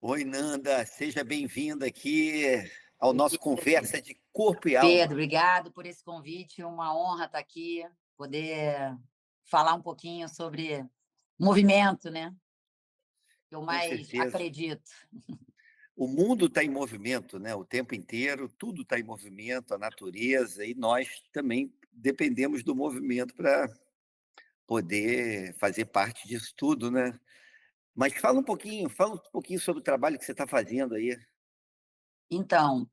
Oi, Nanda, seja bem-vinda aqui ao nosso Conversa de Corpo e Pedro, Alma. obrigado por esse convite. Uma honra estar aqui, poder falar um pouquinho sobre movimento, né? Que eu Com mais certeza. acredito. O mundo está em movimento, né? O tempo inteiro, tudo está em movimento, a natureza, e nós também dependemos do movimento para poder fazer parte disso tudo, né? Mas fala um pouquinho sobre o trabalho que você está fazendo aí. Então,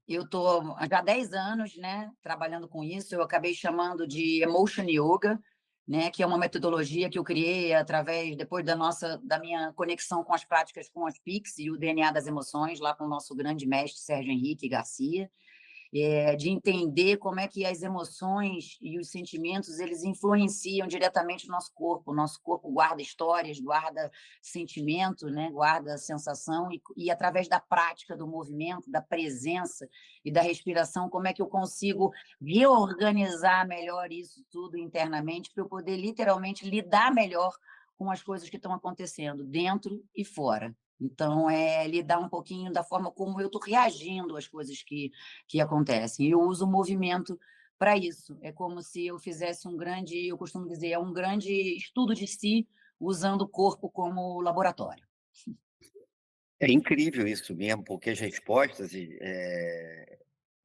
eu estou já há 10 anos, né, trabalhando com isso. Eu acabei chamando de Emotion Yoga, né, que é uma metodologia que eu criei através, depois da minha conexão com as práticas com as PICs e o DNA das emoções, lá com o nosso grande mestre Sérgio Henrique Garcia. De entender como é que as emoções e os sentimentos eles influenciam diretamente o nosso corpo. O nosso corpo guarda histórias, guarda sentimento, né? Guarda sensação, e através da prática do movimento, da presença e da respiração, como é que eu consigo reorganizar melhor isso tudo internamente para eu poder literalmente lidar melhor com as coisas que estão acontecendo dentro e fora. Então, é lidar um pouquinho da forma como eu estou reagindo às coisas que acontecem. Eu uso o movimento para isso. É como se eu fizesse eu costumo dizer, é um grande estudo de si, usando o corpo como laboratório. É incrível isso mesmo, porque as respostas,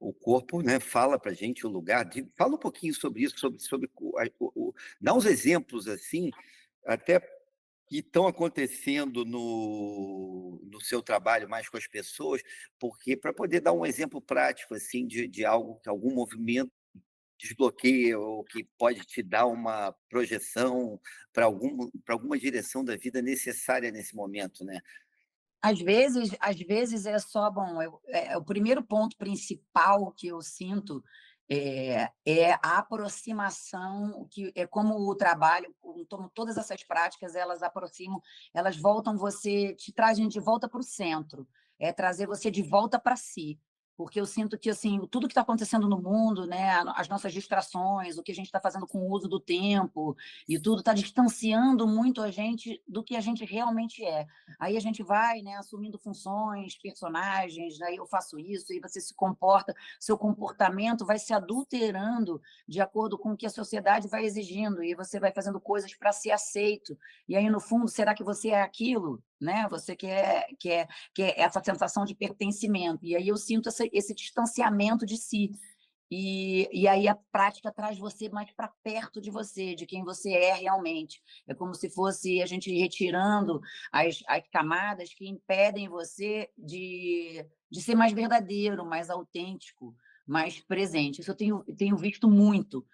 o corpo, né, fala para a gente o lugar. Fala um pouquinho sobre isso, sobre dá uns exemplos assim, até que estão acontecendo no seu trabalho mais com as pessoas, porque para poder dar um exemplo prático assim de algo que algum movimento desbloqueia ou que pode te dar uma projeção para alguma direção da vida necessária nesse momento, né? Às vezes é só, bom, o primeiro ponto principal que eu sinto é a aproximação, que é como o trabalho, como todas essas práticas, elas aproximam, elas voltam você, te trazem de volta para o centro, é trazer você de volta para si. Porque eu sinto que assim, tudo que está acontecendo no mundo, né, as nossas distrações, o que a gente está fazendo com o uso do tempo, e tudo está distanciando muito a gente do que a gente realmente é. Aí a gente vai, né, assumindo funções, personagens, aí eu faço isso, aí você se comporta, seu comportamento vai se adulterando de acordo com o que a sociedade vai exigindo, e você vai fazendo coisas para ser aceito. E aí, no fundo, será que você é aquilo? Né? Você quer essa sensação de pertencimento. E aí eu sinto esse distanciamento de si. E aí a prática traz você mais para perto de você, de quem você é realmente. É como se fosse a gente retirando as camadas que impedem você de ser mais verdadeiro, mais autêntico, mais presente. Isso eu tenho visto muito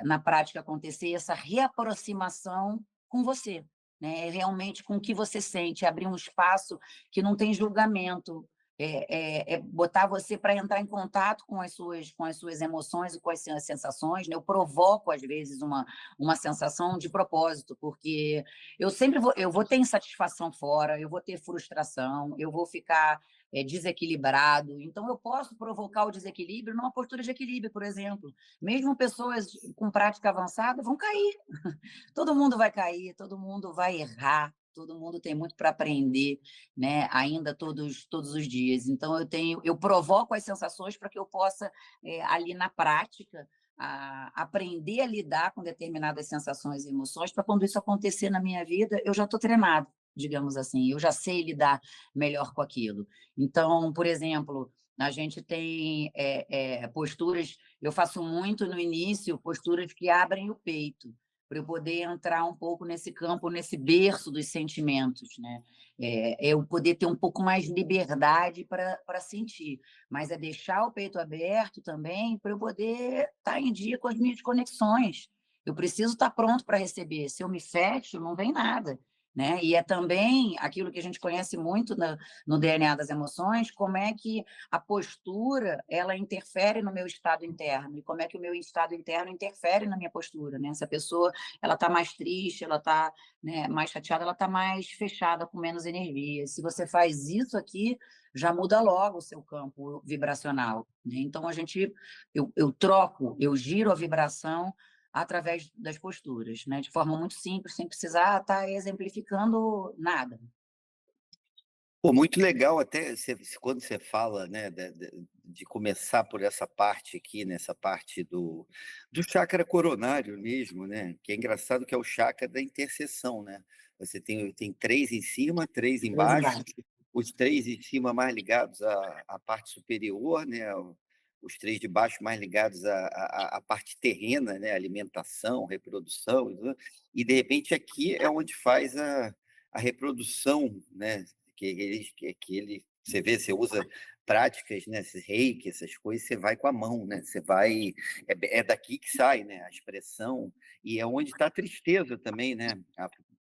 na prática acontecer, essa reaproximação com você. Né? Realmente com o que você sente, abrir um espaço que não tem julgamento, botar você para entrar em contato com as suas emoções e com as suas sensações, né? Eu provoco, às vezes, uma sensação de propósito, porque eu vou ter insatisfação fora, eu vou ter frustração, eu vou ficar desequilibrado. Então, eu posso provocar o desequilíbrio numa postura de equilíbrio, por exemplo. Mesmo pessoas com prática avançada vão cair. Todo mundo vai cair, todo mundo vai errar, todo mundo tem muito para aprender, né, ainda todos os dias. Então eu provoco as sensações para que eu possa, ali na prática, aprender a lidar com determinadas sensações e emoções, para quando isso acontecer na minha vida, eu já estou treinado, digamos assim, eu já sei lidar melhor com aquilo. Então, por exemplo, a gente tem, posturas, eu faço muito no início, posturas que abrem o peito, para eu poder entrar um pouco nesse campo, nesse berço dos sentimentos, né? Eu poder ter um pouco mais de liberdade para sentir, mas é deixar o peito aberto também para eu poder estar em dia com as minhas conexões. Eu preciso estar pronto para receber. Se eu me fecho, não vem nada. Né? E é também aquilo que a gente conhece muito no DNA das emoções, como é que a postura ela interfere no meu estado interno e como é que o meu estado interno interfere na minha postura, né? Se a pessoa ela está mais triste, ela está, né, mais chateada, ela está mais fechada, com menos energia. Se você faz isso aqui, já muda logo o seu campo vibracional. Né? Então eu troco, eu giro a vibração através das posturas, né? De forma muito simples, sem precisar estar exemplificando nada. Pô, muito legal até quando você fala, né, de começar por essa parte aqui, nessa parte do chakra coronário mesmo, né? Que é engraçado que é o chakra da interseção, né? Você tem três em cima, três Três embaixo, embaixo. os três em cima mais ligados à parte superior, né? Os três de baixo mais ligados à parte terrena, né? Alimentação, reprodução, e de repente aqui é onde faz a reprodução, né? Você vê, você usa práticas, né? Esse reiki, essas coisas, você vai com a mão, né? Você vai, é daqui que sai, né? A expressão, e é onde está a tristeza também, né?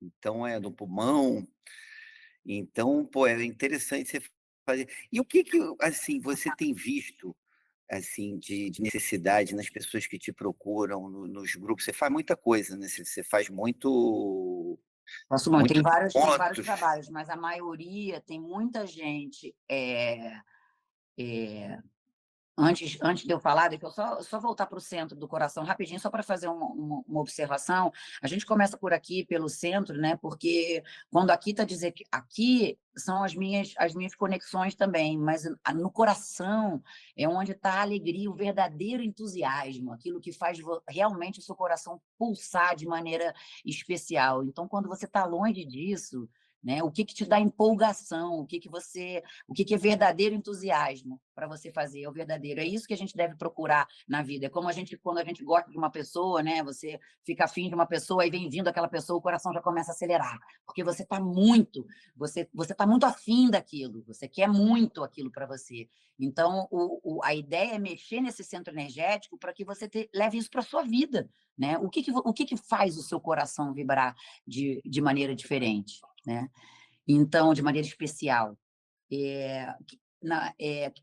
Então é no pulmão. Então, pô, é interessante você fazer. E o que assim, você tem visto assim de necessidade nas pessoas que te procuram nos grupos? Você faz muita coisa, né? Você faz Faço muito. muitos Tem vários encontros. trabalhos, mas a maioria tem muita gente. Antes de eu falar, deixa eu só voltar para o centro do coração rapidinho, só para fazer uma observação. A gente começa por aqui, pelo centro, né? Porque quando aqui está dizendo que aqui são as minhas conexões também, mas no coração é onde está a alegria, o verdadeiro entusiasmo, aquilo que faz realmente o seu coração pulsar de maneira especial. Então, quando você está longe disso, né? O que te dá empolgação? O que é verdadeiro entusiasmo para você fazer? É o verdadeiro. É isso que a gente deve procurar na vida. É como quando a gente gosta de uma pessoa, né? Você fica afim de uma pessoa e vem vindo aquela pessoa, o coração já começa a acelerar, porque você tá muito afim daquilo, você quer muito aquilo para você. Então, a ideia é mexer nesse centro energético para que você leve isso para sua vida, né? O que faz o seu coração vibrar de maneira diferente, né? Então, de maneira especial. É,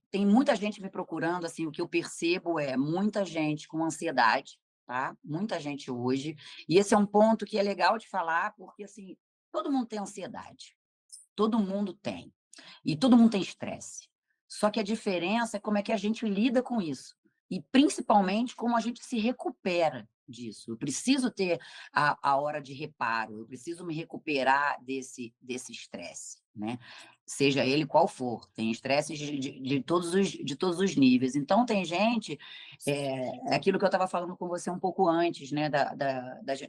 tem muita gente me procurando, assim, o que eu percebo é muita gente com ansiedade, tá? Muita gente hoje. E esse é um ponto que é legal de falar, porque, assim, todo mundo tem ansiedade. Todo mundo tem. E todo mundo tem estresse. Só que a diferença é como é que a gente lida com isso. E, principalmente, como a gente se recupera disso. Eu preciso ter a hora de reparo, eu preciso me recuperar desse estresse, né? Seja ele qual for. Tem estresses de todos os níveis. Então, tem gente, é aquilo que eu estava falando com você um pouco antes, né,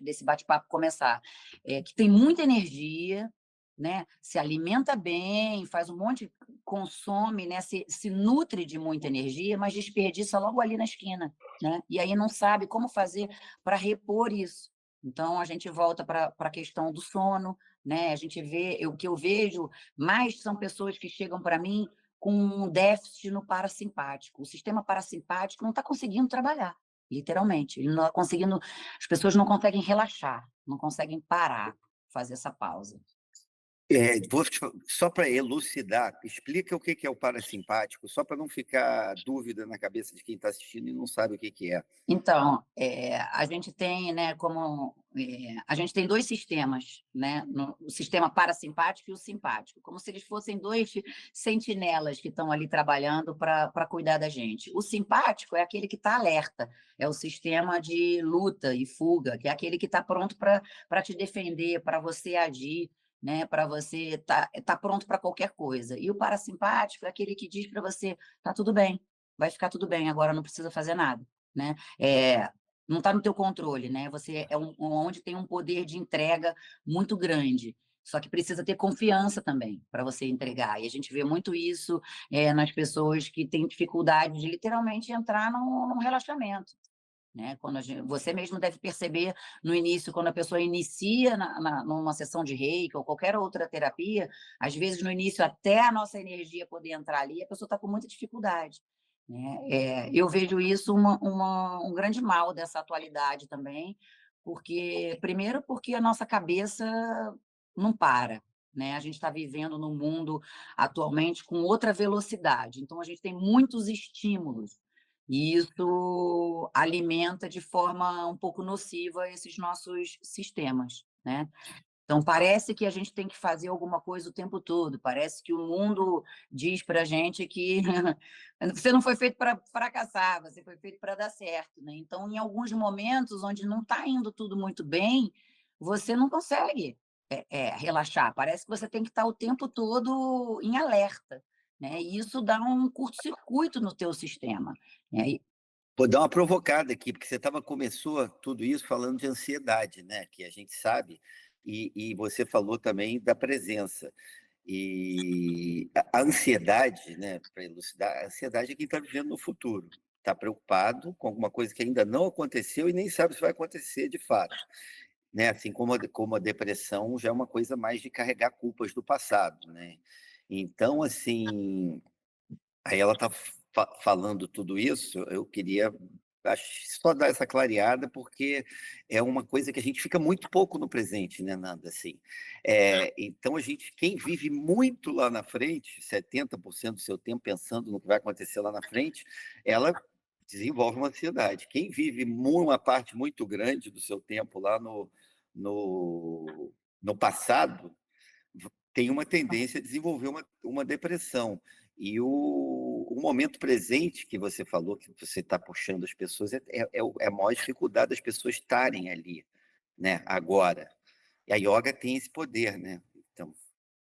desse bate-papo começar, que tem muita energia, né? Se alimenta bem, faz um monte, consome, né? Se nutre de muita energia, mas desperdiça logo ali na esquina, né? E aí não sabe como fazer para repor isso. Então, a gente volta para a questão do sono, né? A gente vê, o que eu vejo mais são pessoas que chegam para mim com um déficit no parasimpático. O sistema parasimpático não está conseguindo trabalhar, literalmente. Ele não está conseguindo, as pessoas não conseguem relaxar, não conseguem parar, fazer essa pausa. Só para elucidar, explica o que é o parasimpático, só para não ficar dúvida na cabeça de quem está assistindo e não sabe o que é. Então, a gente tem, né, a gente tem dois sistemas, né, o sistema parasimpático e o simpático, como se eles fossem dois sentinelas que estão ali trabalhando para cuidar da gente. O simpático é aquele que está alerta, é o sistema de luta e fuga, que é aquele que está pronto para te defender, para você agir, né, para você tá pronto para qualquer coisa. E o parasimpático é aquele que diz para você, tá tudo bem, vai ficar tudo bem, agora não precisa fazer nada, né? Não está no teu controle, né? Você onde tem um poder de entrega muito grande. Só que precisa ter confiança também para você entregar. E a gente vê muito isso nas pessoas que têm dificuldade de literalmente entrar num relaxamento, né? Você mesmo deve perceber no início, quando a pessoa inicia numa sessão de reiki ou qualquer outra terapia, às vezes no início, até a nossa energia poder entrar ali, a pessoa está com muita dificuldade, né? Eu vejo isso um grande mal dessa atualidade também, primeiro, porque a nossa cabeça não para. Né? A gente está vivendo num mundo atualmente com outra velocidade, então a gente tem muitos estímulos e isso alimenta de forma um pouco nociva esses nossos sistemas, né? Então, parece que a gente tem que fazer alguma coisa o tempo todo, parece que o mundo diz para a gente que você não foi feito para fracassar, você foi feito para dar certo, né? Então, em alguns momentos onde não está indo tudo muito bem, você não consegue. relaxar, parece que você tem que estar o tempo todo em alerta, né, e isso dá um curto-circuito no teu sistema, né. Vou dar uma provocada aqui, porque você começou tudo isso falando de ansiedade, né, que a gente sabe, e você falou também da presença. E a ansiedade, né, para elucidar, a ansiedade é quem está vivendo no futuro, está preocupado com alguma coisa que ainda não aconteceu e nem sabe se vai acontecer de fato, né? Assim como a depressão já é uma coisa mais de carregar culpas do passado, né? Então, assim, aí ela está falando tudo isso, eu queria só dar essa clareada, porque é uma coisa que a gente fica muito pouco no presente, né, Nanda, assim. Então, quem vive muito lá na frente, 70% do seu tempo pensando no que vai acontecer lá na frente, ela desenvolve uma ansiedade. Quem vive uma parte muito grande do seu tempo lá no, no passado, tem uma tendência a desenvolver uma depressão. E o momento presente que você falou, que você está puxando as pessoas, é a maior dificuldade das pessoas estarem ali, né, agora. E a yoga tem esse poder, né? Então,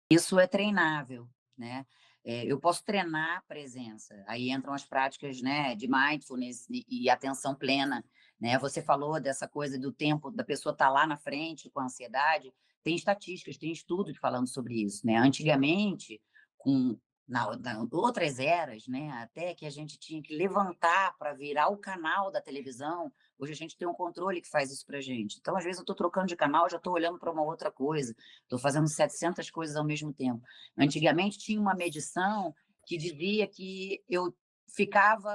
Isso é treinável, né. Eu posso treinar a presença, aí entram as práticas, né, de mindfulness e atenção plena, né. Você falou dessa coisa do tempo da pessoa estar lá na frente com ansiedade, tem estatísticas, tem estudos falando sobre isso, né. Antigamente, com na outras eras, né, até que a gente tinha que levantar para virar o canal da televisão, hoje a gente tem um controle que faz isso pra gente. Então, às vezes, eu estou trocando de canal, já estou olhando para uma outra coisa. Estou fazendo 700 coisas ao mesmo tempo. Antigamente tinha uma medição que dizia que eu ficava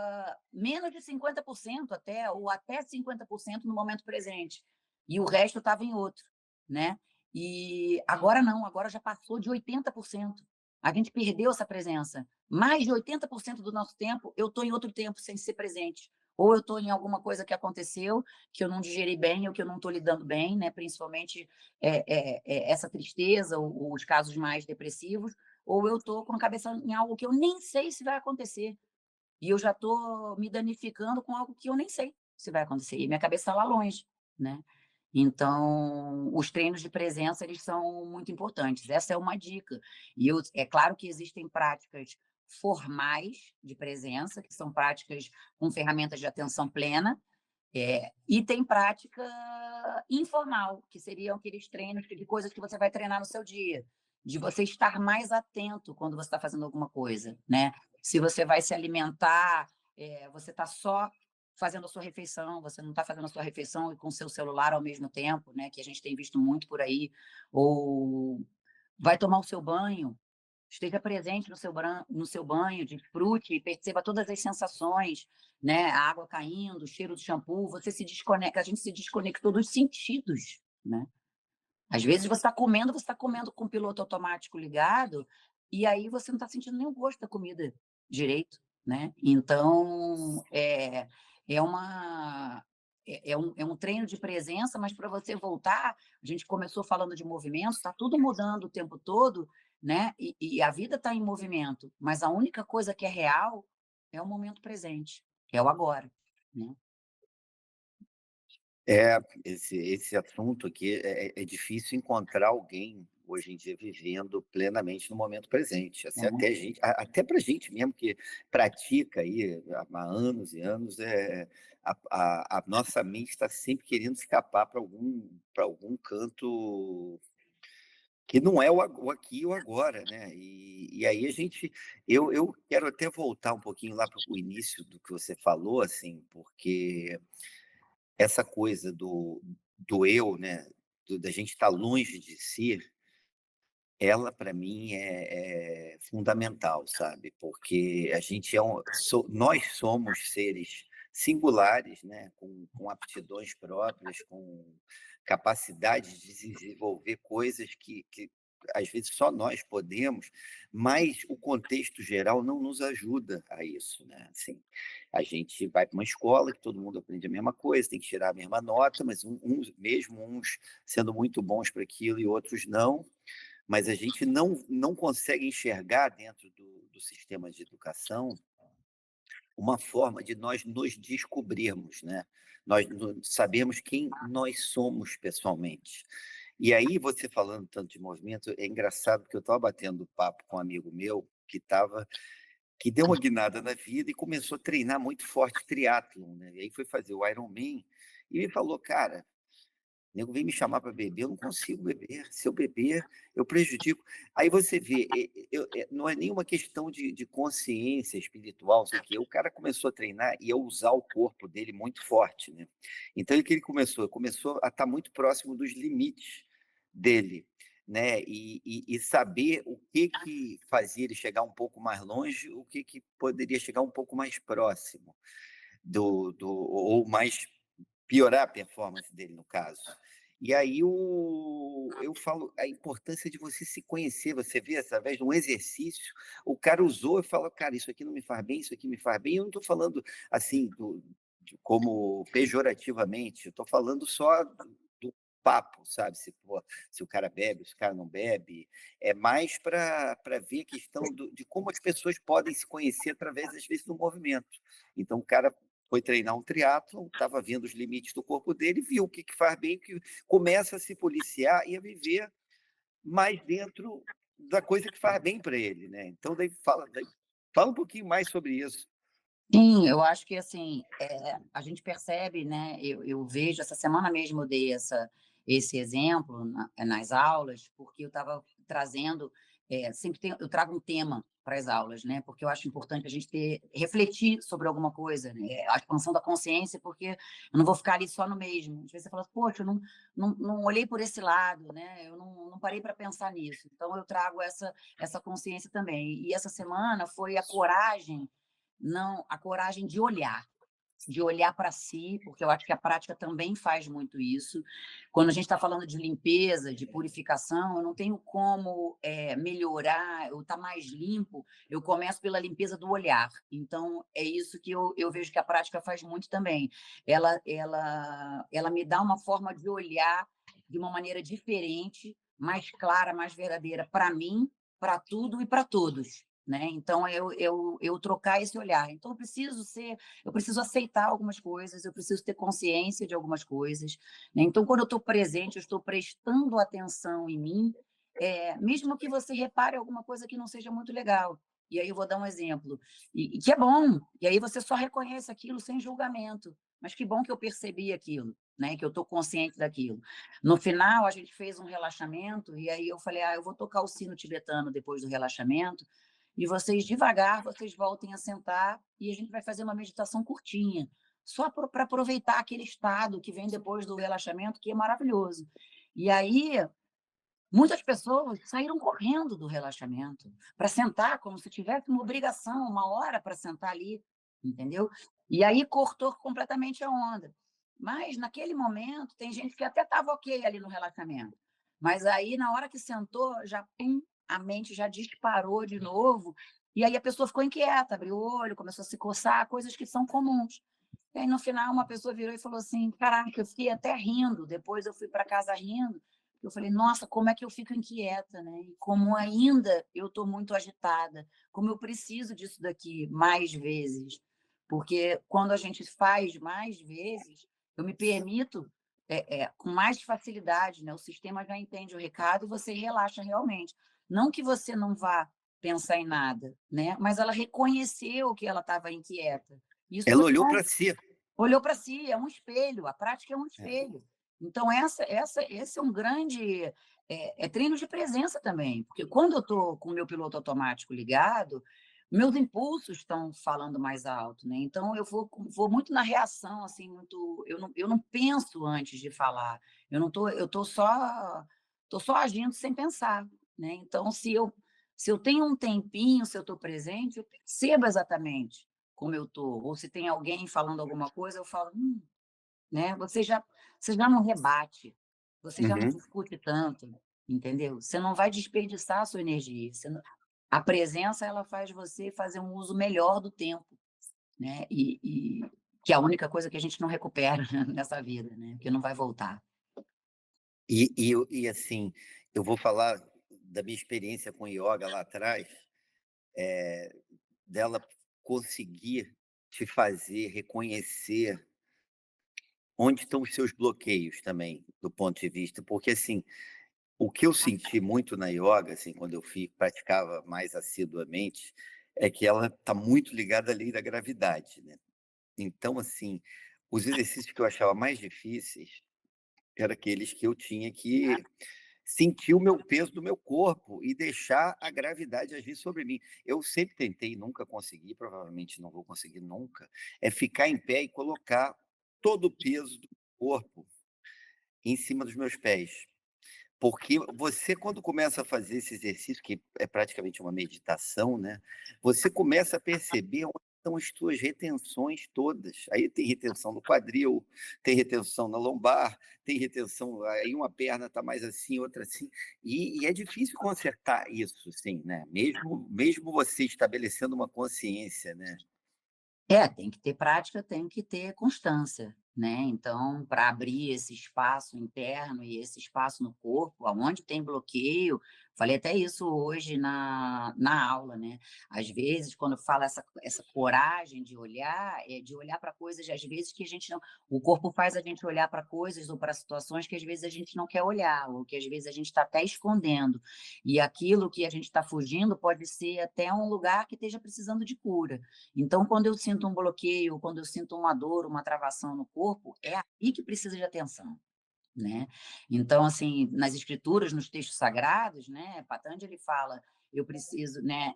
menos de 50% até, ou até 50% no momento presente, e o resto estava em outro, né. E agora não, agora já passou de 80%. A gente perdeu essa presença. Mais de 80% do nosso tempo, eu estou em outro tempo sem ser presente. Ou eu estou em alguma coisa que aconteceu, que eu não digeri bem, ou que eu não estou lidando bem, né, principalmente essa tristeza, os casos mais depressivos, ou eu estou com a cabeça em algo que eu nem sei se vai acontecer. E eu já estou me danificando com algo que eu nem sei se vai acontecer. E minha cabeça está lá longe, né? Então, os treinos de presença, eles são muito importantes. Essa é uma dica. E é claro que existem práticas formais de presença, que são práticas com ferramentas de atenção plena, e tem prática informal, que seriam aqueles treinos de coisas que você vai treinar no seu dia, de você estar mais atento quando você está fazendo alguma coisa, né. Se você vai se alimentar, você está só fazendo a sua refeição, você não está fazendo a sua refeição e com o seu celular ao mesmo tempo, né, que a gente tem visto muito por aí, ou vai tomar o seu banho, esteja presente no seu banho, desfrute e perceba todas as sensações, né, a água caindo, o cheiro do shampoo, você se desconecta, a gente se desconectou dos sentidos, né. Às vezes você está comendo com o piloto automático ligado, e aí você não está sentindo nem o gosto da comida direito, né. Então, é uma é um treino de presença, mas para você voltar, a gente começou falando de movimento, está tudo mudando o tempo todo, né, e a vida está em movimento, mas a única coisa que é real é o momento presente, é o agora, né. esse assunto aqui é difícil encontrar alguém hoje em dia vivendo plenamente no momento presente. Assim, É. até para gente mesmo que pratica aí há anos e anos, a nossa mente está sempre querendo escapar para algum canto que não é o aqui e o agora, né? E aí eu quero até voltar um pouquinho lá para o início do que você falou, assim, porque essa coisa do eu, né, da gente estar longe de si, ela para mim é fundamental, sabe, porque a gente nós somos seres singulares, né, com aptidões próprias, com capacidade de desenvolver coisas que às vezes só nós podemos, mas o contexto geral não nos ajuda a isso, né, assim, a gente vai para uma escola que todo mundo aprende a mesma coisa, tem que tirar a mesma nota, mas mesmo uns sendo muito bons para aquilo e outros não, mas a gente não consegue enxergar dentro do sistema de educação uma forma de nós nos descobrirmos, né? Nós sabemos quem nós somos pessoalmente. E aí, você falando tanto de movimento, é engraçado porque eu estava batendo papo com um amigo meu que deu uma guinada na vida e começou a treinar muito forte triatlon, né, e aí foi fazer o Ironman e me falou: "Cara, o nego vem me chamar para beber, eu não consigo beber. Se eu beber, eu prejudico." Aí você vê, não é nenhuma questão de consciência espiritual, sei o quê. O cara começou a treinar e a usar o corpo dele muito forte, né? Então, o que ele começou a estar muito próximo dos limites dele, né? E saber o que que fazia ele chegar um pouco mais longe, o que que poderia chegar um pouco mais próximo ou mais piorar a performance dele, no caso. E aí eu falo a importância de você se conhecer, você vê através de um exercício, o cara usou e fala: "Cara, isso aqui não me faz bem, isso aqui me faz bem." Eu não estou falando, assim, como pejorativamente, eu estou falando só do papo, sabe, se o cara bebe, se o cara não bebe, é mais para ver a questão de como as pessoas podem se conhecer através, às vezes, do movimento. Então o cara foi treinar um triatlon, estava vendo os limites do corpo dele, viu o que que faz bem, que começa a se policiar e a viver mais dentro da coisa que faz bem para ele, né. Então fala um pouquinho mais sobre isso. Sim, eu acho que assim, a gente percebe, né, eu vejo essa semana mesmo eu dei esse exemplo nas aulas, porque eu estava trazendo, sempre eu trago um tema para as aulas, né, porque eu acho importante a gente refletir sobre alguma coisa, né, a expansão da consciência, porque eu não vou ficar ali só no mesmo. Às vezes você fala: "Poxa, eu não olhei por esse lado, né, eu não parei para pensar nisso". Então eu trago essa consciência também. E essa semana foi a coragem, não, a coragem de olhar para si, porque eu acho que a prática também faz muito isso. Quando a gente está falando de limpeza, de purificação, eu não tenho como melhorar, eu estar mais limpo, eu começo pela limpeza do olhar. Então, é isso que eu vejo que a prática faz muito também. Ela me dá uma forma de olhar de uma maneira diferente, mais clara, mais verdadeira para mim, para tudo e para todos. Né? Então, eu trocar esse olhar. Então, eu preciso aceitar algumas coisas, eu preciso ter consciência de algumas coisas, né? Então, quando eu estou presente, eu estou prestando atenção em mim, mesmo que você repare alguma coisa que não seja muito legal. E aí eu vou dar um exemplo, e que é bom, e aí você só reconhece aquilo sem julgamento. Mas que bom que eu percebi aquilo, né? Que eu estou consciente daquilo. No final, a gente fez um relaxamento, e aí eu falei: eu vou tocar o sino tibetano depois do relaxamento, e vocês devagar, vocês voltem a sentar e a gente vai fazer uma meditação curtinha, só para aproveitar aquele estado que vem depois do relaxamento, que é maravilhoso. E aí, muitas pessoas saíram correndo do relaxamento para sentar, como se tivesse uma obrigação, uma hora para sentar ali, entendeu? E aí cortou completamente a onda. Mas, naquele momento, tem gente que até estava ok ali no relaxamento. Mas aí, na hora que sentou, já pum, a mente já disparou de novo. E aí a pessoa ficou inquieta, abriu o olho, começou a se coçar, coisas que são comuns. E aí, no final, uma pessoa virou e falou assim: Caraca, eu fiquei até rindo. Depois eu fui para casa rindo. Eu falei: Nossa, como é que eu fico inquieta, né? E como ainda eu estou muito agitada, como eu preciso disso daqui mais vezes. Porque quando a gente faz mais vezes, eu me permito com mais facilidade, né? O sistema já entende o recado e você relaxa realmente. Não que você não vá pensar em nada, né? Mas ela reconheceu que ela estava inquieta. Isso Ela você olhou para si. olhou para si, é um espelho, a prática é um É. espelho. Então, esse é um grande treino de presença também, porque quando eu estou com o meu piloto automático ligado, meus impulsos estão falando mais alto, né? Então, vou muito na reação, assim, muito. Eu não penso antes de falar, eu tô só agindo sem pensar, né? Então, se eu tenho um tempinho, se eu estou presente, eu percebo exatamente como eu estou, ou se tem alguém falando alguma coisa, eu falo, né? Você já não rebate, você já não Uhum. discute tanto, entendeu? Você não vai desperdiçar a sua energia. A presença ela faz você fazer um uso melhor do tempo, né? E que é a única coisa que a gente não recupera nessa vida, né? Que não vai voltar. Assim, eu vou falar da minha experiência com ioga lá atrás, dela conseguir te fazer reconhecer onde estão os seus bloqueios também, do ponto de vista porque, assim, o que eu senti muito na ioga, assim, quando eu praticava mais assiduamente, é que ela está muito ligada à lei da gravidade, né. Então, assim, os exercícios que eu achava mais difíceis, era aqueles que eu tinha que sentir o meu peso do meu corpo e deixar a gravidade agir sobre mim. Eu sempre tentei, nunca consegui, provavelmente não vou conseguir nunca, é ficar em pé e colocar todo o peso do corpo em cima dos meus pés. Porque você, quando começa a fazer esse exercício, que é praticamente uma meditação, né, você começa a perceber onde estão as tuas retenções todas. Aí tem retenção no quadril, tem retenção na lombar, tem retenção, aí uma perna está mais assim, outra assim, e é difícil consertar isso, assim, né, mesmo você estabelecendo uma consciência, né. É, tem que ter prática, tem que ter constância, né. Então, para abrir esse espaço interno e esse espaço no corpo, aonde tem bloqueio, falei até isso hoje na aula, né. Às vezes, quando fala essa coragem de olhar, é de olhar para coisas, às vezes, que a gente não o corpo faz a gente olhar para coisas ou para situações que, às vezes, a gente não quer olhar, ou que, às vezes, a gente está até escondendo. E aquilo que a gente está fugindo pode ser até um lugar que esteja precisando de cura. Então, quando eu sinto um bloqueio, quando eu sinto uma dor, uma travação no corpo, é aí que precisa de atenção, né. Então, assim, nas escrituras, nos textos sagrados, né, Patanjali fala: "Eu preciso", né,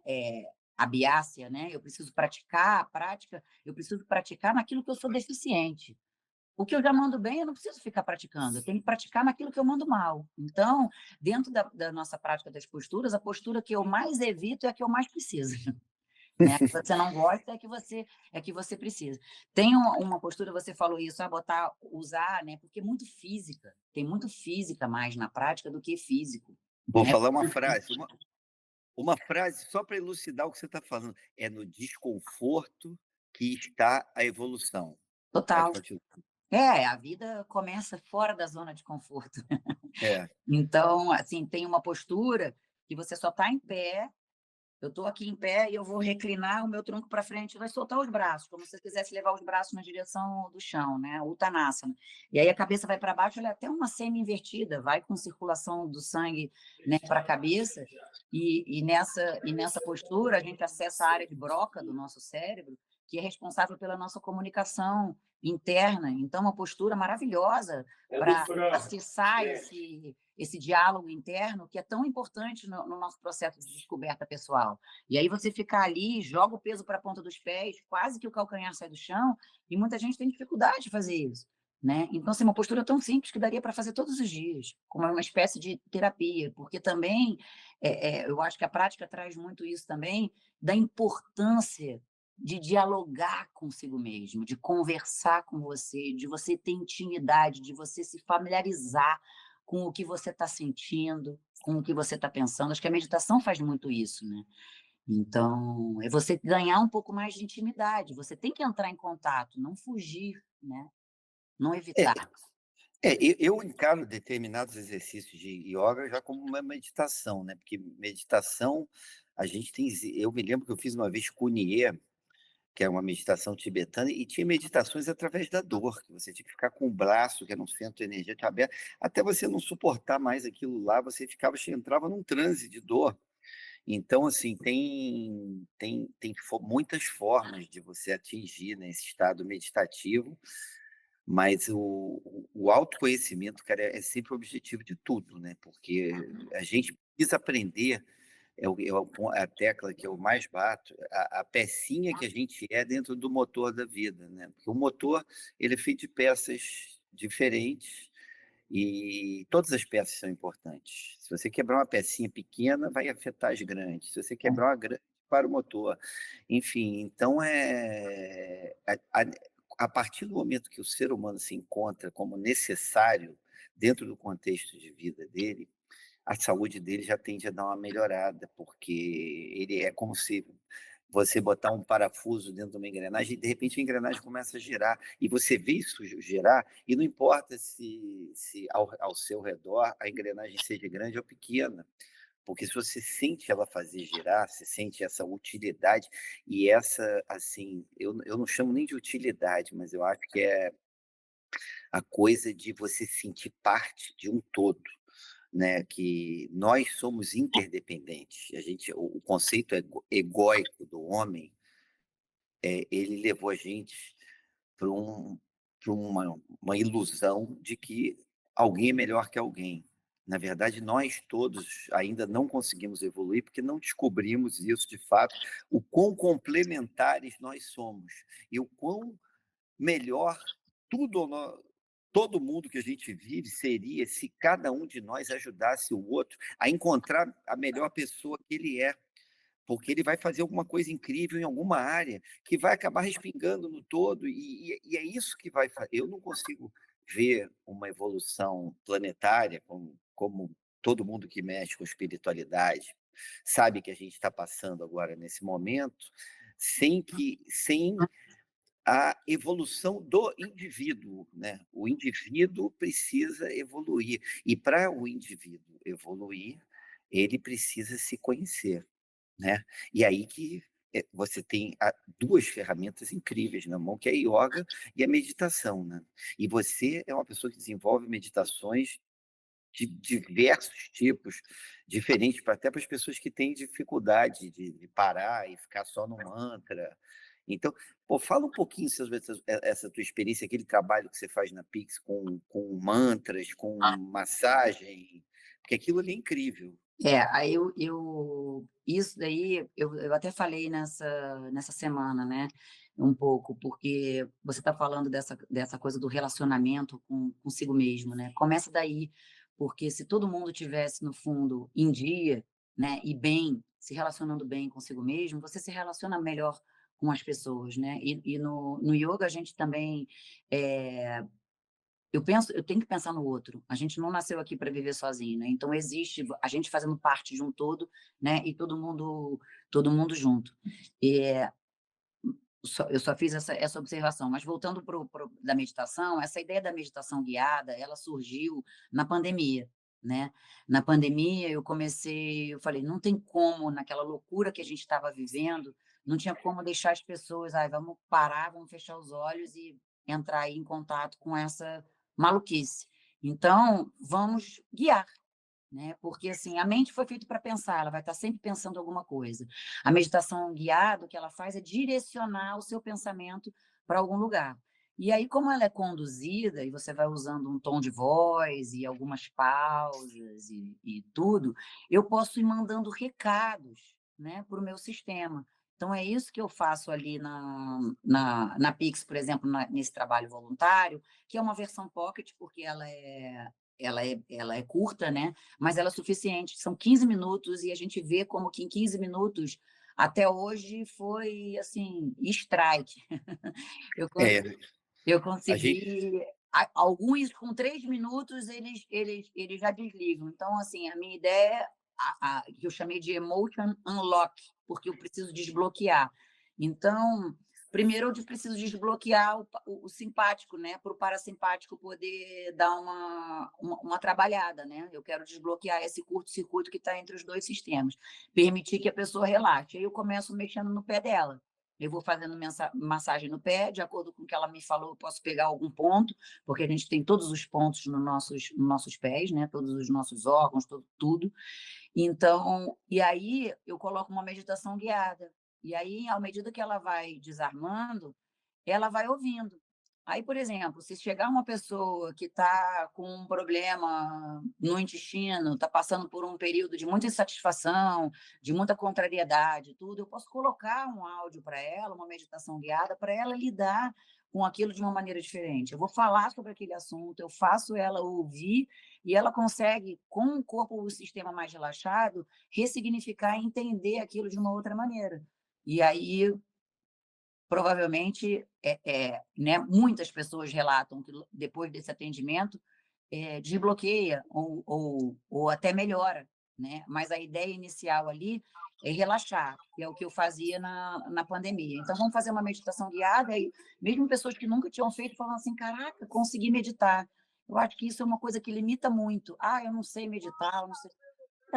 a biásia, né, eu preciso praticar a prática, eu preciso praticar naquilo que eu sou deficiente. O que eu já mando bem, eu não preciso ficar praticando, eu tenho que praticar naquilo que eu mando mal. Então, dentro da nossa prática das posturas, a postura que eu mais evito é a que eu mais preciso. Né, que você não gosta é que você precisa. Tem uma postura, você falou isso, usar, né, porque é muito física, tem muito física mais na prática do que físico, Vou né. falar uma frase só para elucidar o que você está falando, é no desconforto que está a evolução. Pode Total. continuar. É, a vida começa fora da zona de conforto. É. Então, assim, tem uma postura que você só está em pé. Eu estou aqui em pé e eu vou reclinar o meu tronco para frente, vai soltar os braços, como se você quisesse levar os braços na direção do chão, né, Uttanasana. E aí a cabeça vai para baixo, ela é até uma semi-invertida, vai com circulação do sangue, né, para a cabeça, e nessa postura a gente acessa a área de Broca do nosso cérebro, que é responsável pela nossa comunicação interna. Então, uma postura maravilhosa para acessar esse diálogo interno que é tão importante no nosso processo de descoberta pessoal. E aí você fica ali, joga o peso para a ponta dos pés, quase que o calcanhar sai do chão, e muita gente tem dificuldade de fazer isso, né. Então, assim, uma postura tão simples que daria para fazer todos os dias, como uma espécie de terapia, porque também, eu acho que a prática traz muito isso também, da importância de dialogar consigo mesmo, de conversar com você, de você ter intimidade, de você se familiarizar com o que você está sentindo, com o que você está pensando. Acho que a meditação faz muito isso, né. Então, é você ganhar um pouco mais de intimidade, você tem que entrar em contato, não fugir, né, não É, evitar. eu encaro determinados exercícios de ioga já como uma meditação, né, porque meditação, a gente tem eu me lembro que eu fiz uma vez Kunie, que é uma meditação tibetana, e tinha meditações através da dor, que você tinha que ficar com o braço, que era um centro energético aberto, até você não suportar mais aquilo lá, você entrava num transe de dor. Então, assim, tem muitas formas de você atingir, né, esse estado meditativo, mas o autoconhecimento, cara, é sempre o objetivo de tudo, né, porque a gente precisa aprender, a tecla que eu mais bato, a pecinha que a gente é dentro do motor da vida, né, porque o motor, ele é feito de peças diferentes, e todas as peças são importantes. Se você quebrar uma pecinha pequena, vai afetar as grandes. Se você quebrar uma grande, para o motor. Enfim, então a partir do momento que o ser humano se encontra como necessário dentro do contexto de vida dele, a saúde dele já tende a dar uma melhorada, porque ele é como se você botar um parafuso dentro de uma engrenagem e, de repente, a engrenagem começa a girar, e você vê isso girar, e não importa se ao seu redor a engrenagem seja grande ou pequena, porque se você sente ela fazer girar, você sente essa utilidade, e essa, assim, eu não chamo nem de utilidade, mas eu acho que a coisa de você sentir parte de um todo, né, que nós somos interdependentes. A gente o conceito egóico do homem, ele levou a gente para uma ilusão de que alguém é melhor que alguém. Na verdade, nós todos ainda não conseguimos evoluir, porque não descobrimos isso de fato, o quão complementares nós somos e o quão melhor tudo nó todo mundo que a gente vive seria se cada um de nós ajudasse o outro a encontrar a melhor pessoa que ele é, porque ele vai fazer alguma coisa incrível em alguma área, que vai acabar respingando no todo, e é isso que vai fazer. Eu não consigo ver uma evolução planetária como todo mundo que mexe com espiritualidade sabe que a gente está passando agora nesse momento, sem a evolução do indivíduo, né. O indivíduo precisa evoluir, e para o indivíduo evoluir, ele precisa se conhecer, né. E aí que, você tem 2 ferramentas incríveis na mão, que é a ioga e a meditação, né. E você é uma pessoa que desenvolve meditações de diversos tipos, diferentes pra até para as pessoas que têm dificuldade de parar e ficar só no mantra. Então, pô, fala um pouquinho sobre essa tua experiência, aquele trabalho que você faz na Pix com mantras, com massagem, porque aquilo ali é incrível. Aí isso daí eu até falei nessa semana, né, um pouco, porque você está falando dessa coisa do relacionamento consigo mesmo, né, começa daí, porque se todo mundo tivesse no fundo em dia, né, e bem, se relacionando bem consigo mesmo, você se relaciona melhor com as pessoas, né, e no ioga a gente também, eh eu tenho que pensar no outro. A gente não nasceu aqui para viver sozinho, né, então existe a gente fazendo parte de um todo, né, e todo mundo junto. Eh, eu só fiz essa observação, mas voltando para o da meditação, essa ideia da meditação guiada, ela surgiu na pandemia, né. Na pandemia eu falei: "Não tem como, naquela loucura que a gente estava vivendo, não tinha como deixar as pessoas: 'Ai, vamos parar, vamos fechar os olhos e entrar aí em contato com essa maluquice'. Então, vamos guiar". Né, porque, assim, a mente foi feita para pensar, ela vai estar sempre pensando alguma coisa. A meditação guiada, o que ela faz é direcionar o seu pensamento para algum lugar. E aí, como ela é conduzida, e você vai usando um tom de voz e algumas pausas e tudo, eu posso ir mandando recados, né, para o meu sistema. Então é isso que eu faço ali na Pix, por exemplo, nesse trabalho voluntário, que é uma versão pocket, porque ela é curta, né, mas ela é suficiente, são 15 minutos e a gente vê como que em 15 minutos, até hoje, foi, assim, strike. Eu con É, eu a gente consegui alguns com 3 minutos eles já desligam. Então, assim, a minha ideia, que eu chamei de emotion unlock, porque eu preciso desbloquear. Então, primeiro eu preciso desbloquear o simpático, né, para o parasimpático poder dar uma trabalhada, né. Eu quero desbloquear esse curto-circuito que está entre os 2 sistemas, permitir que a pessoa relaxe. Aí eu começo mexendo no pé dela. Eu vou fazendo massagem no pé, de acordo com o que ela me falou, eu posso pegar algum ponto, porque a gente tem todos os pontos nos nossos pés, né, todos os nossos órgãos, tudo. Então, e aí eu coloco uma meditação guiada. E aí, à medida que ela vai desarmando, ela vai ouvindo. Aí, por exemplo, se chegar uma pessoa que está com um problema no intestino, está passando por um período de muita insatisfação, de muita contrariedade, tudo, eu posso colocar um áudio para ela, uma meditação guiada, para ela lidar com aquilo de uma maneira diferente. Eu vou falar sobre aquele assunto, eu faço ela ouvir e ela consegue, com o corpo, o sistema mais relaxado, ressignificar e entender aquilo de uma outra maneira. E aí provavelmente, né, muitas pessoas relatam que depois desse atendimento, desbloqueia ou até melhora, né, mas a ideia inicial ali é relaxar, que é o que eu fazia na pandemia. Então vamos fazer uma meditação guiada e mesmo pessoas que nunca tinham feito falam assim: "Caraca, consegui meditar". Eu acho que isso é uma coisa que limita muito. "Ah, eu não sei meditar, eu não sei".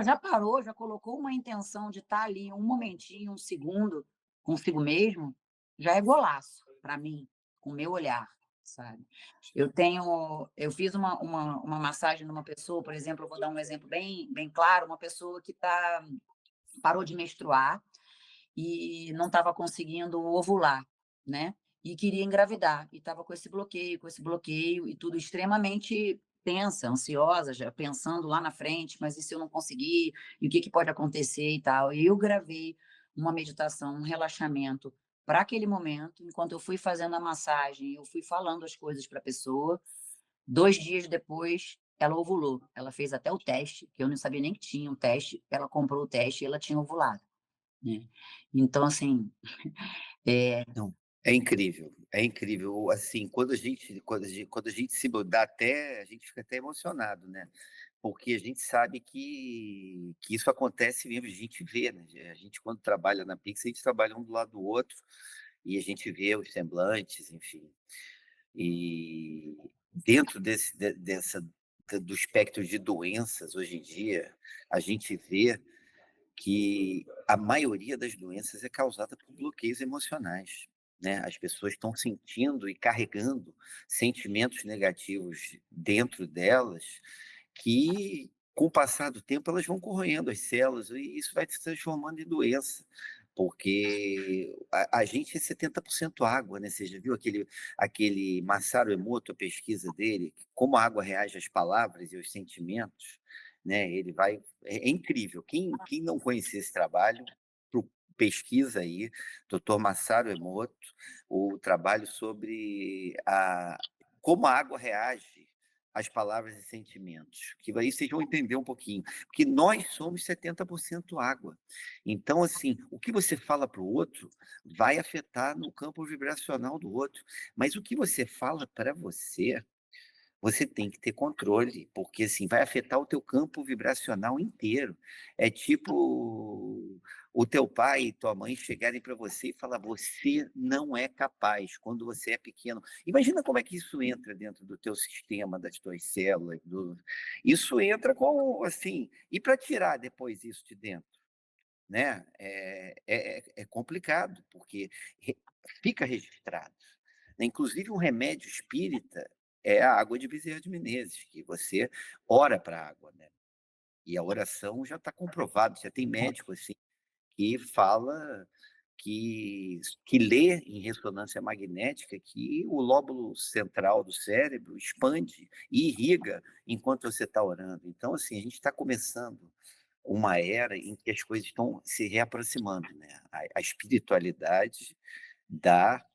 Já parou, já colocou uma intenção de estar ali um momentinho, um segundo consigo mesmo, já é golaço para mim, com o meu olhar. sabe. Eu fiz uma massagem numa pessoa, por exemplo, eu vou dar um exemplo bem claro, uma pessoa que parou de menstruar e não estava conseguindo ovular, né, e queria engravidar, e estava com esse bloqueio e tudo extremamente tensa, ansiosa, já pensando lá na frente: "Mas e se eu não conseguir? E o que que pode acontecer e tal?". E eu gravei uma meditação, um relaxamento para aquele momento, enquanto eu fui fazendo a massagem, eu fui falando as coisas para a pessoa. 2 dias depois, ela ovulou. Ela fez até o teste, que eu não sabia nem que tinha um teste, ela comprou o teste e ela tinha ovulado, né. Então assim, é Não, é incrível, é incrível. Assim, quando a gente se dá até a gente fica até emocionado, né, porque a gente sabe que isso acontece mesmo, a gente vê, né, a gente quando trabalha na Pix, a gente trabalha um do lado do outro, e a gente vê os semblantes, enfim. E dentro desse de dessa do espectro de doenças, hoje em dia, a gente vê que a maioria das doenças é causada por bloqueios emocionais, né. As pessoas estão sentindo e carregando sentimentos negativos dentro delas, que com o passar do tempo elas vão corroendo as células e isso vai se transformando em doença, porque a gente é 70% água, né, você já viu aquele Masaru Emoto, a pesquisa dele, como a água reage às palavras e aos sentimentos, né, ele vai é incrível. Quem não conhecia esse trabalho, pesquisa aí, Dr. Masaru Emoto, o trabalho sobre como a água reage às palavras e sentimentos, que aí vocês vão entender um pouquinho, porque nós somos 70% água. Então, assim, o que você fala para o outro vai afetar no campo vibracional do outro, mas o que você fala para você tem que ter controle, porque, assim, vai afetar o teu campo vibracional inteiro. É tipo o teu pai e tua mãe chegarem para você e falar: "Você não é capaz", quando você é pequeno. Imagina como é que isso entra dentro do teu sistema, das tuas células, isso entra com assim, e para tirar depois isso de dentro, né, é complicado, porque re fica registrado, né. Inclusive um remédio espírita é a água de Bezerra de Menezes, que você ora para a água, né, e a oração já está comprovado, já tem médico, assim, que fala que lê em ressonância magnética que o lóbulo central do cérebro expande e irriga enquanto você está orando. Então, assim, a gente está começando uma era em que as coisas estão se reaproximando, né, a espiritualidade da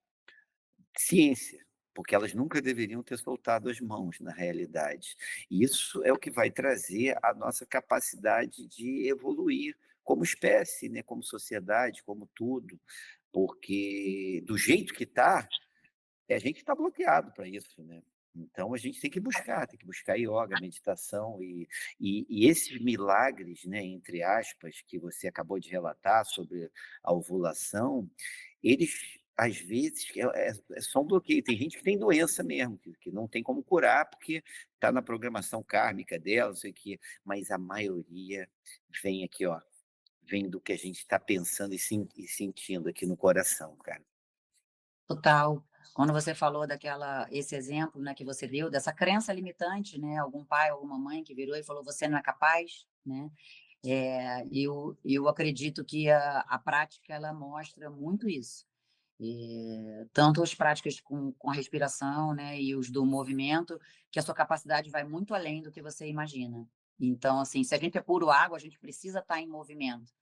ciência, porque elas nunca deveriam ter soltado as mãos, na realidade. E isso é o que vai trazer a nossa capacidade de evoluir como espécie, né, como sociedade, como tudo, porque do jeito que está, a gente está bloqueado para isso, né. Então a gente tem que buscar ioga, meditação e esses milagres, né, entre aspas, que você acabou de relatar sobre a ovulação, eles às vezes é só um bloqueio. Tem gente que tem doença mesmo, que não tem como curar, porque está na programação kármica dela, não sei o quê, mas a maioria vem aqui, ó, vem do que a gente está pensando e sentindo aqui no coração, cara. total. Quando você falou esse exemplo, né, que você deu, dessa crença limitante, né, algum pai, alguma mãe que virou e falou: "Você não é capaz", né, eu acredito que a prática ela mostra muito isso. Tanto as práticas com a respiração, né, e os do movimento, que a sua capacidade vai muito além do que você imagina. Então, assim, se a gente é puro água, a gente precisa estar em movimento.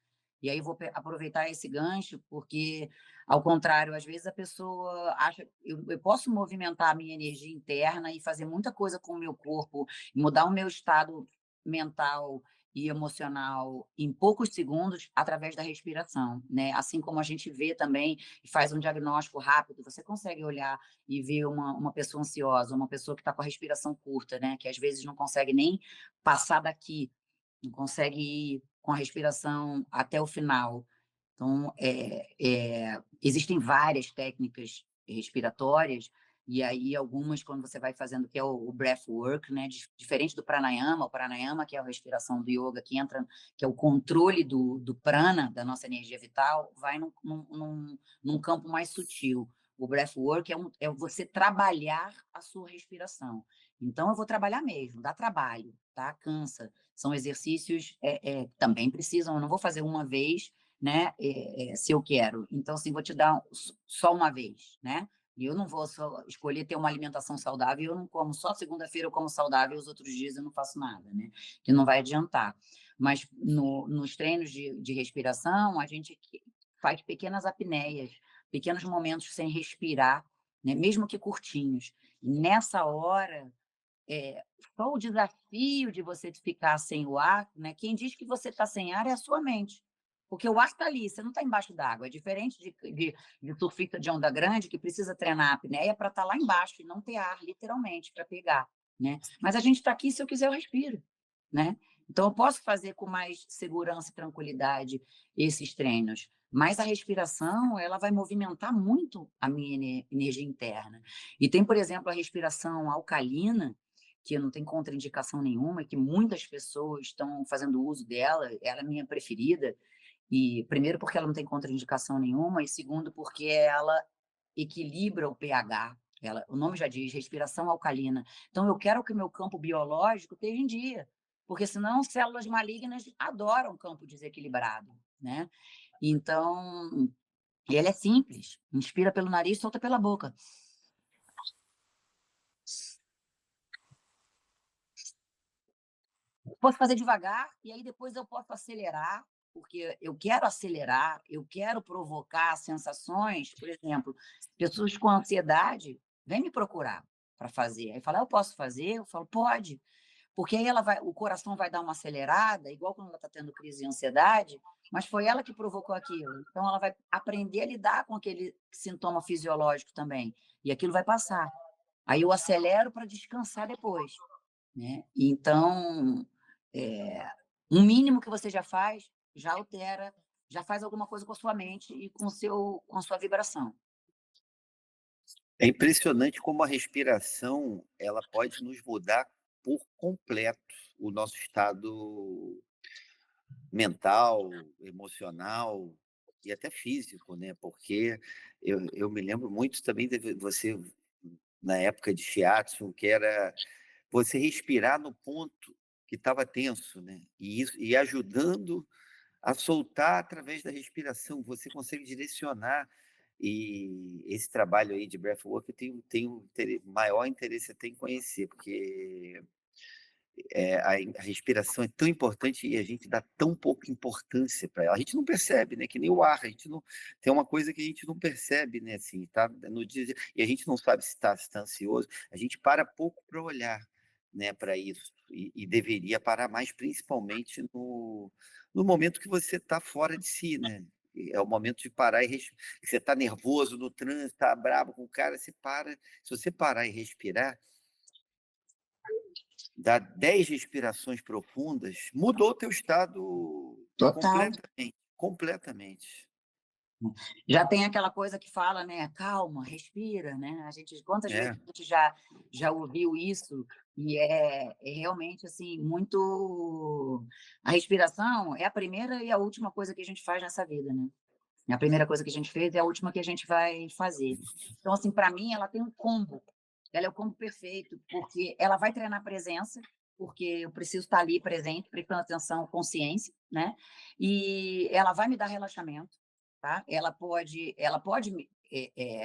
E aí eu vou aproveitar esse gancho, porque, ao contrário, às vezes a pessoa acha eu posso movimentar a minha energia interna e fazer muita coisa com o meu corpo, mudar o meu estado mental e emocional em poucos segundos através da respiração, né? Assim como a gente vê também e faz um diagnóstico rápido, você consegue olhar e ver uma pessoa ansiosa, uma pessoa que está com a respiração curta, né? Que às vezes não consegue nem passar daqui, não consegue ir com a respiração até o final. Então, existem várias técnicas respiratórias, e aí algumas quando você vai fazendo, que é o breath work, né, diferente do pranayama, o pranayama que é a respiração do yoga, que é o controle do prana, da nossa energia vital, vai num campo mais sutil. O breathwork é você trabalhar a sua respiração. Então, eu vou trabalhar mesmo, dá trabalho, tá? Cansa. São exercícios também precisam, eu não vou fazer uma vez, né? Se eu quero. Então, assim, vou te dar só uma vez, né? E eu não vou só escolher ter uma alimentação saudável, eu não como só segunda-feira eu como saudável, os outros dias eu não faço nada, né? Que não vai adiantar. Mas nos treinos de respiração, a gente faz pequenas apneias, pequenos momentos sem respirar, né? Mesmo que curtinhos. Nessa hora, só o desafio de você ficar sem o ar, né? Quem diz que você está sem ar é a sua mente. Porque o ar está ali, você não está embaixo d'água. É diferente de surfista de onda grande que precisa treinar a apneia para estar lá embaixo e não ter ar, literalmente, para pegar. Né? Mas a gente está aqui, se eu quiser, eu respiro. Né? Então, eu posso fazer com mais segurança e tranquilidade esses treinos. Mas a respiração, ela vai movimentar muito a minha energia interna. E tem, por exemplo, a respiração alcalina, que não tem contraindicação nenhuma, e que muitas pessoas estão fazendo uso dela, ela é minha preferida, e primeiro porque ela não tem contraindicação nenhuma, e segundo porque ela equilibra o pH, o nome já diz, respiração alcalina. Então, eu quero que o meu campo biológico esteja em dia, porque senão células malignas adoram campo desequilibrado, né? Então, ela é simples, inspira pelo nariz, solta pela boca. Posso fazer devagar e aí depois eu posso acelerar, porque eu quero acelerar, eu quero provocar sensações. Por exemplo, pessoas com ansiedade vêm me procurar para fazer. Aí fala, eu posso fazer? Eu falo, pode. Porque aí o coração vai dar uma acelerada, igual quando ela está tendo crise de ansiedade, mas foi ela que provocou aquilo. Então, ela vai aprender a lidar com aquele sintoma fisiológico também. E aquilo vai passar. Aí eu acelero para descansar depois. Né? Então, é, um mínimo que você já faz, já altera, já faz alguma coisa com a sua mente e com a sua vibração. É impressionante como a respiração ela pode nos mudar por completo o nosso estado mental, emocional e até físico, né? Porque eu me lembro muito também de você, na época de shiatsu, que era você respirar no ponto que estava tenso, né? E ajudando a soltar através da respiração, você consegue direcionar. E esse trabalho aí de breathwork eu tenho maior interesse até em conhecer, porque a respiração é tão importante e a gente dá tão pouca importância para ela. A gente não percebe, né? Que nem o ar, a gente não tem uma coisa que a gente não percebe, né? Assim, tá no dia e a gente não sabe se está ansioso. A gente para pouco para olhar, né? Para isso e deveria parar mais, principalmente no momento que você está fora de si, né? É o momento de parar e respirar. Você está nervoso no trânsito, está bravo com o cara, você para. Se você parar e respirar, dá 10 respirações profundas, mudou o teu estado Total. completamente, completamente. Já tem aquela coisa que fala, né? Calma, respira, né? Quantas vezes É, a gente já ouviu isso? E é realmente assim muito. A respiração é a primeira e a última coisa que a gente faz nessa vida, né? É a primeira coisa que a gente fez é a última que a gente vai fazer. Então, assim, para mim, ela tem um combo. Ela é o combo perfeito, porque ela vai treinar presença, porque eu preciso estar ali presente, prestando atenção, consciência, né? E ela vai me dar relaxamento, tá? Ela pode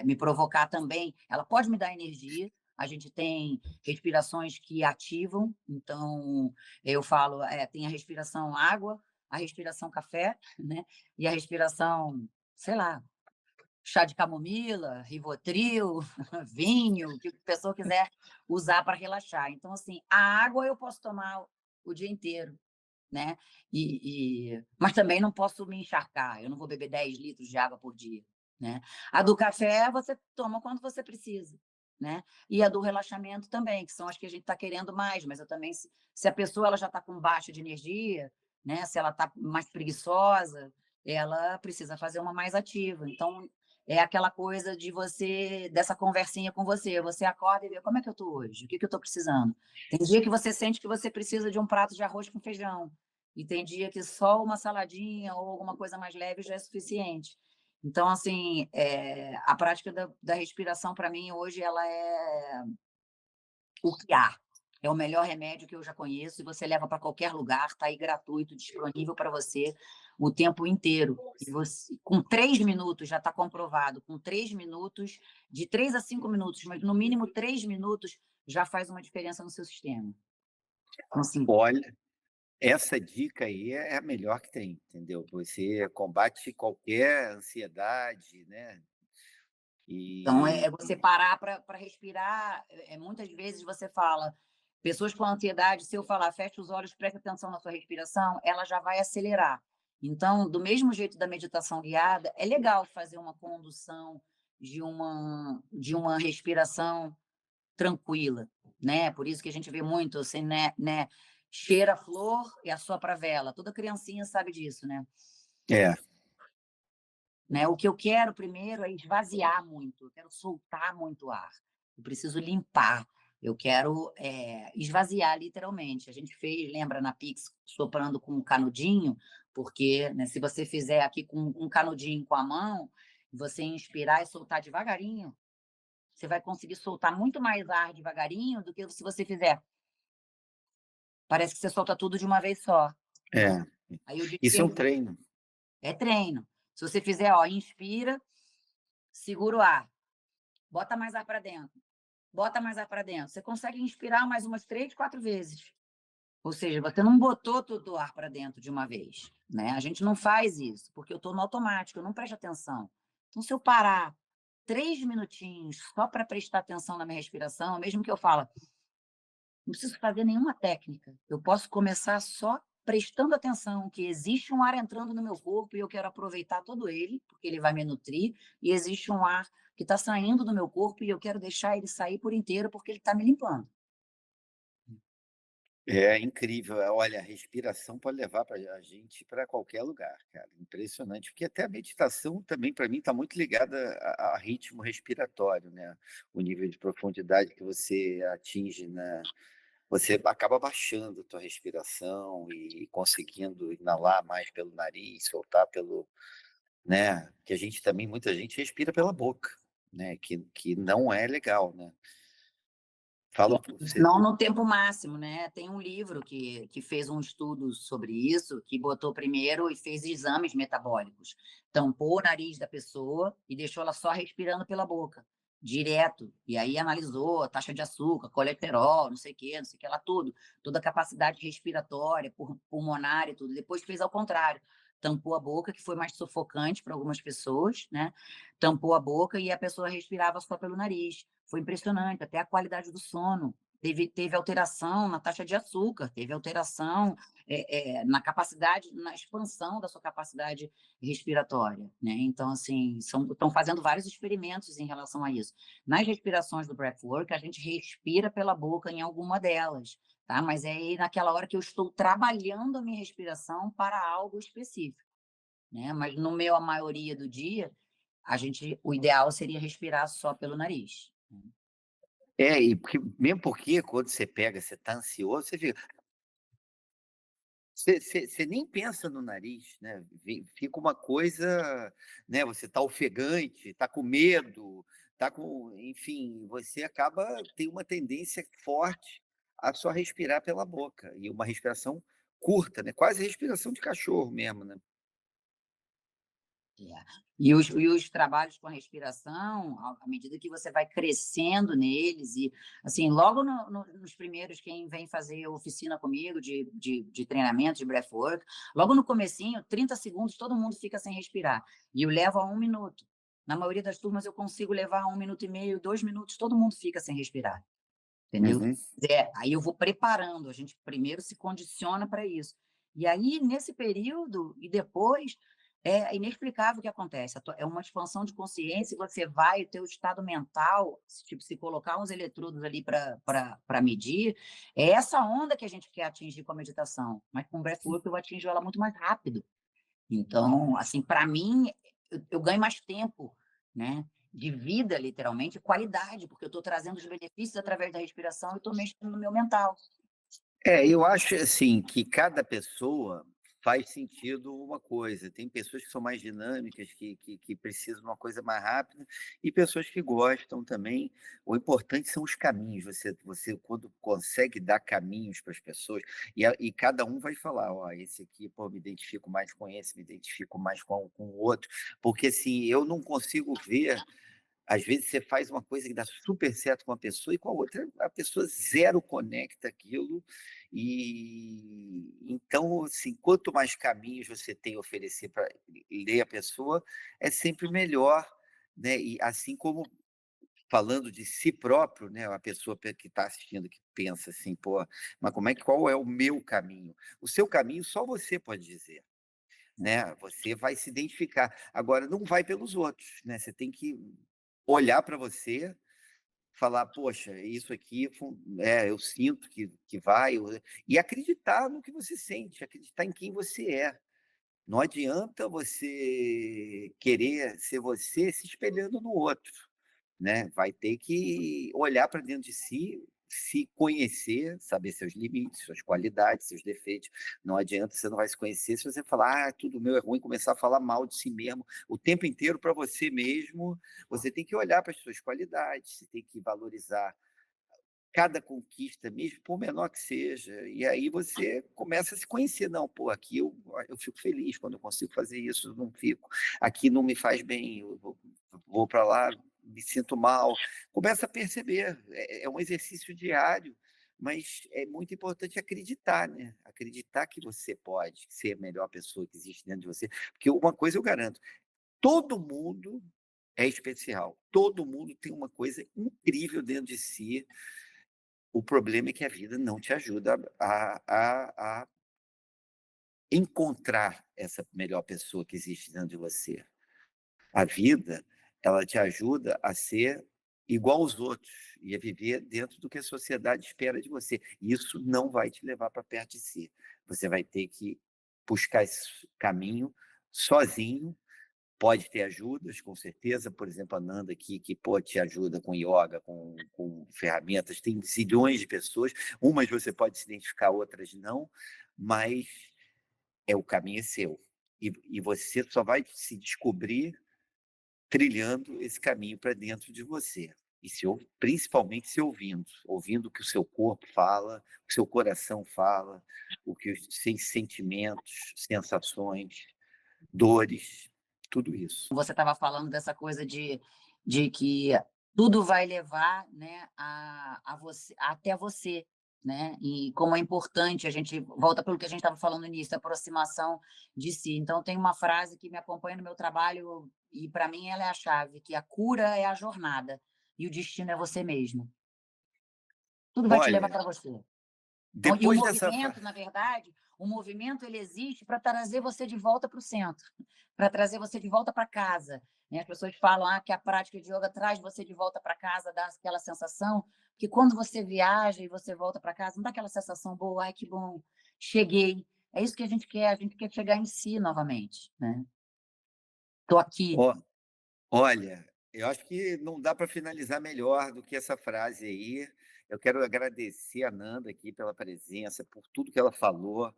me provocar também, ela pode me dar energia. A gente tem respirações que ativam, então eu falo, tem a respiração água, a respiração café, né? E a respiração, sei lá, chá de camomila, Rivotril, vinho, o que a pessoa quiser usar para relaxar. Então, assim, a água eu posso tomar o dia inteiro, né? Mas também não posso me encharcar, eu não vou beber 10 litros de água por dia, né? A do café você toma quando você precisa, né? E a do relaxamento também, que são as que a gente está querendo mais, mas eu também, se a pessoa ela já está com baixa de energia, né? Se ela está mais preguiçosa, ela precisa fazer uma mais ativa. Então, é aquela coisa dessa conversinha com você. Você acorda e vê como é que eu estou hoje, o que eu estou precisando. Tem dia que você sente que você precisa de um prato de arroz com feijão, e tem dia que só uma saladinha ou alguma coisa mais leve já é suficiente. Então, assim, a prática da respiração, para mim, hoje, ela é o que há. É o melhor remédio que eu já conheço e você leva para qualquer lugar, está aí gratuito, disponível para você o tempo inteiro. E você, com 3 minutos, já está comprovado, com 3 minutos, de 3 a 5 minutos, mas no mínimo 3 minutos, já faz uma diferença no seu sistema. Então, assim, Olha, essa dica aí é a melhor que tem, entendeu? Você combate qualquer ansiedade, né? então E você parar para respirar. Muitas vezes você fala, pessoas com ansiedade, se eu falar, fecha os olhos, preste atenção na sua respiração, ela já vai acelerar. Então, do mesmo jeito da meditação guiada, é legal fazer uma condução de uma respiração tranquila, né? Por isso que a gente vê muito assim, né? Cheira a flor e assopra a vela. Toda criancinha sabe disso, né? é, Né? O que eu quero primeiro é esvaziar muito, eu quero soltar muito ar, eu preciso limpar, eu quero esvaziar literalmente. A gente fez, lembra na Pix, soprando com um canudinho, porque, né, se você fizer aqui com um canudinho com a mão, você inspirar e soltar devagarinho, você vai conseguir soltar muito mais ar devagarinho do que se você fizer. Parece que você solta tudo de uma vez só, né? é. Aí eu digo, Isso é um treino. é treino. Se você fizer, ó, inspira, segura o ar, bota mais ar para dentro. Bota mais ar para dentro. Você consegue inspirar mais umas 3, 4 vezes. Ou seja, você não botou todo o ar para dentro de uma vez, né? A gente não faz isso, porque eu estou no automático, eu não presto atenção. Então, se eu parar 3 minutinhos só para prestar atenção na minha respiração, mesmo que eu fale, não preciso fazer nenhuma técnica, eu posso começar só prestando atenção que existe um ar entrando no meu corpo e eu quero aproveitar todo ele, porque ele vai me nutrir, e existe um ar que está saindo do meu corpo e eu quero deixar ele sair por inteiro porque ele está me limpando. É incrível. Olha, a respiração pode levar a gente para qualquer lugar, cara. Impressionante, porque até a meditação também, para mim, está muito ligada a ritmo respiratório, né? O nível de profundidade que você atinge, né? Você acaba baixando a tua respiração e conseguindo inalar mais pelo nariz, soltar pelo, né? Que a gente também, muita gente respira pela boca, né? Que não é legal, né? Fala para você. Não no tempo máximo, né? Tem um livro que fez um estudo sobre isso, que botou primeiro e fez exames metabólicos. Tampou o nariz da pessoa e deixou ela só respirando pela boca, direto. E aí analisou a taxa de açúcar, colesterol, não sei o quê, não sei o que lá, tudo. Toda a capacidade respiratória, pulmonar e tudo. Depois fez ao contrário. Tampou a boca, que foi mais sufocante para algumas pessoas, né? Tampou a boca e a pessoa respirava só pelo nariz. Foi impressionante, até a qualidade do sono. Teve alteração na taxa de açúcar, teve alteração na capacidade, na expansão da sua capacidade respiratória, né? Então, assim, estão fazendo vários experimentos em relação a isso. Nas respirações do breathwork, a gente respira pela boca em alguma delas, tá? Mas é aí naquela hora que eu estou trabalhando a minha respiração para algo específico, né? Mas no meu, a maioria do dia, o ideal seria respirar só pelo nariz. E mesmo porque quando você pega, você está ansioso, você nem pensa no nariz, né? Fica uma coisa, né? Você está ofegante, está com medo, tá com, enfim, você tem uma tendência forte a só respirar pela boca e uma respiração curta, né? Quase respiração de cachorro mesmo, né? É. E os trabalhos com a respiração, à medida que você vai crescendo neles, e assim, logo nos primeiros, quem vem fazer oficina comigo de treinamento, de breathwork, logo no comecinho, 30 segundos, todo mundo fica sem respirar. E eu levo a 1 minuto. Na maioria das turmas, eu consigo levar a 1 minuto e meio, 2 minutos, todo mundo fica sem respirar. Entendeu? Uhum. Aí eu vou preparando, a gente primeiro se condiciona para isso. E aí, nesse período, e depois, é inexplicável o que acontece. É uma expansão de consciência, e você vai, o teu estado mental, tipo, se colocar uns eletrodos ali para medir, é essa onda que a gente quer atingir com a meditação. Mas com o breathwork eu atinjo ela muito mais rápido. Então, assim, para mim, eu ganho mais tempo, né? De vida, literalmente, qualidade, porque eu estou trazendo os benefícios através da respiração e estou mexendo no meu mental. Eu acho assim que cada pessoa faz sentido uma coisa. Tem pessoas que são mais dinâmicas, que precisam de uma coisa mais rápida, e pessoas que gostam também. O importante são os caminhos. Você quando consegue dar caminhos para as pessoas, e cada um vai falar: ó, esse aqui, pô, me identifico mais com esse, me identifico mais com o outro, porque assim, eu não consigo ver. Às vezes você faz uma coisa que dá super certo com uma pessoa e com a outra a pessoa zero conecta aquilo. E então, assim, quanto mais caminhos você tem a oferecer para ler a pessoa, é sempre melhor, né? E assim como falando de si próprio, né? A pessoa que está assistindo que pensa assim, pô, mas qual é o meu caminho? O seu caminho só você pode dizer, né? Você vai se identificar. Agora, não vai pelos outros, né? Você tem que olhar para você, falar: "Poxa, isso aqui eu sinto que vai", e acreditar no que você sente, acreditar em quem você é. Não adianta você querer ser você se espelhando no outro, né? Vai ter que olhar para dentro de si, se conhecer, saber seus limites, suas qualidades, seus defeitos. Não adianta, você não vai se conhecer se você falar: "Ah, tudo meu é ruim", começar a falar mal de si mesmo o tempo inteiro para você mesmo. Você tem que olhar para as suas qualidades, você tem que valorizar cada conquista, mesmo por menor que seja, e aí você começa a se conhecer. Não, pô, aqui eu fico feliz quando eu consigo fazer isso, eu não fico. Aqui não me faz bem, eu vou para lá, me sinto mal. Começa a perceber, é um exercício diário, mas é muito importante acreditar, né? Acreditar que você pode ser a melhor pessoa que existe dentro de você. Porque uma coisa eu garanto: todo mundo é especial, todo mundo tem uma coisa incrível dentro de si. O problema é que a vida não te ajuda a encontrar essa melhor pessoa que existe dentro de você. A vida, ela te ajuda a ser igual aos outros e a viver dentro do que a sociedade espera de você. E isso não vai te levar para perto de si. Você vai ter que buscar esse caminho sozinho. Pode ter ajudas, com certeza, por exemplo, a Nanda aqui, que pô, te ajuda com yoga, com ferramentas, tem zilhões de pessoas, umas você pode se identificar, outras não, mas o caminho é seu. E você só vai se descobrir trilhando esse caminho para dentro de você. Principalmente se ouvindo o que o seu corpo fala, o que o seu coração fala, o que os seus sentimentos, sensações, dores, tudo isso. Você estava falando dessa coisa de que tudo vai levar, né, a você até você, né, e como é importante, a gente volta pelo que a gente estava falando no início, a aproximação de si. Então tem uma frase que me acompanha no meu trabalho e para mim ela é a chave, que a cura é a jornada e o destino é você mesmo. Tudo vai te levar Olha, para você. Então, e o depois dessa. movimento, na verdade, o movimento ele existe para trazer você de volta para o centro, para trazer você de volta para casa, né. As pessoas falam: "Ah, que a prática de ioga traz você de volta para casa", dá aquela sensação, que quando você viaja e você volta para casa, não dá aquela sensação boa: "Ai, que bom, cheguei". É isso que a gente quer chegar em si novamente, né. "Tô aqui". Ó, olha, eu acho que não dá para finalizar melhor do que essa frase aí. Eu quero agradecer a Nanda aqui pela presença, por tudo que ela falou,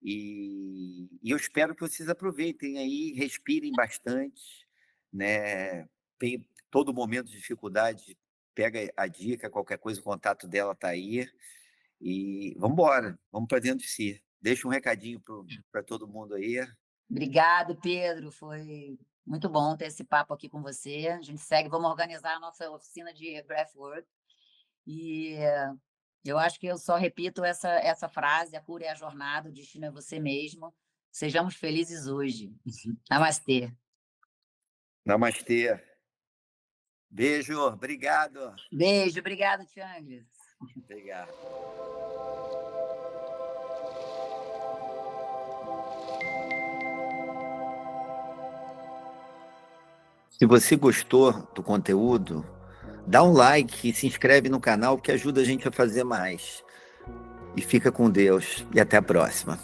e eu espero que vocês aproveitem aí, respirem bastante, né? Todo momento de dificuldade, pega a dica, qualquer coisa, o contato dela está aí, e vamos embora, vamos para dentro de si. Deixa um recadinho para todo mundo aí. Obrigado, Pedro, foi muito bom ter esse papo aqui com você. A gente segue, vamos organizar a nossa oficina de breathwork. E eu acho que eu só repito essa frase: "A cura é a jornada, o destino é você mesmo". Sejamos felizes hoje. Namastê. Namastê. Beijo, obrigado. Beijo, obrigada, Tiangues. Obrigado. Se você gostou do conteúdo, dá um like e se inscreve no canal que ajuda a gente a fazer mais. E fica com Deus e até a próxima.